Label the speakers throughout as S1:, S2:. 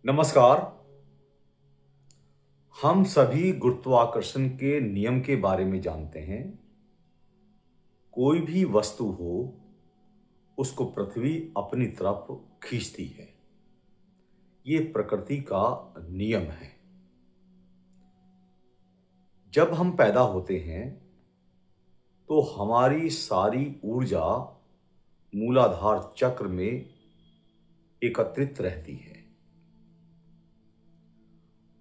S1: नमस्कार। हम सभी गुरुत्वाकर्षण के नियम के बारे में जानते हैं। कोई भी वस्तु हो, उसको पृथ्वी अपनी तरफ खींचती है। ये प्रकृति का नियम है। जब हम पैदा होते हैं तो हमारी सारी ऊर्जा मूलाधार चक्र में एकत्रित रहती है।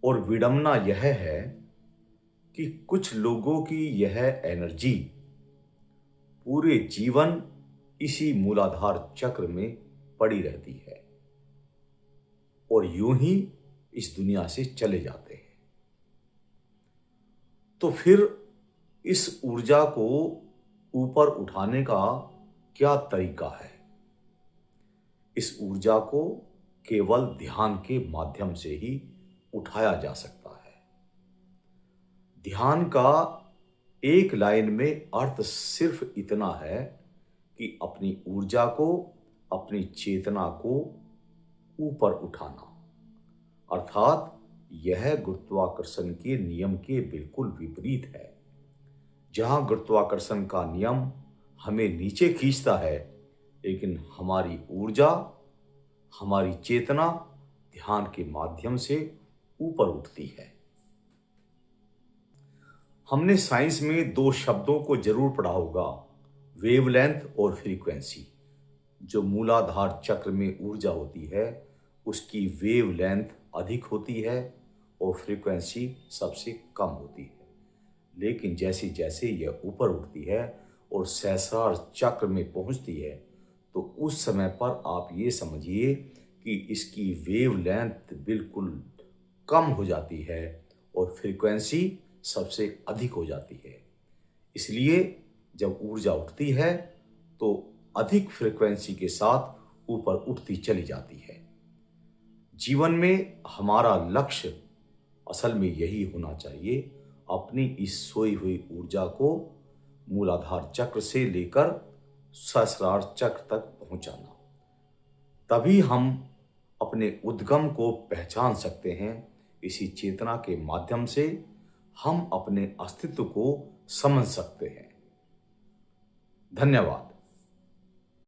S1: और विडंबना यह है कि कुछ लोगों की यह एनर्जी पूरे जीवन इसी मूलाधार चक्र में पड़ी रहती है और यूं ही इस दुनिया से चले जाते हैं। तो फिर इस ऊर्जा को ऊपर उठाने का क्या तरीका है? इस ऊर्जा को केवल ध्यान के माध्यम से ही उठाया जा सकता है। ध्यान का एक लाइन में अर्थ सिर्फ इतना है कि अपनी ऊर्जा को, अपनी चेतना को ऊपर उठाना, अर्थात यह गुरुत्वाकर्षण के नियम के बिल्कुल विपरीत है। जहां गुरुत्वाकर्षण का नियम हमें नीचे खींचता है, लेकिन हमारी ऊर्जा, हमारी चेतना ध्यान के माध्यम से ऊपर उठती है। हमने साइंस में दो शब्दों को जरूर पढ़ा होगा, वेवलेंथ और फ्रीक्वेंसी। जो मूलाधार चक्र में ऊर्जा होती है, उसकी वेवलेंथ अधिक होती है और फ्रीक्वेंसी सबसे कम होती है। लेकिन जैसे जैसे यह ऊपर उठती है और सहस्रार चक्र में पहुंचती है, तो उस समय पर आप ये समझिए कि इसकी वेवलेंथ बिल्कुल कम हो जाती है और फ्रीक्वेंसी सबसे अधिक हो जाती है। इसलिए जब ऊर्जा उठती है तो अधिक फ्रीक्वेंसी के साथ ऊपर उठती चली जाती है। जीवन में हमारा लक्ष्य असल में यही होना चाहिए, अपनी इस सोई हुई ऊर्जा को मूलाधार चक्र से लेकर सहस्रार चक्र तक पहुंचाना। तभी हम अपने उद्गम को पहचान सकते हैं। इसी चेतना के माध्यम से हम अपने अस्तित्व को समझ सकते हैं। धन्यवाद।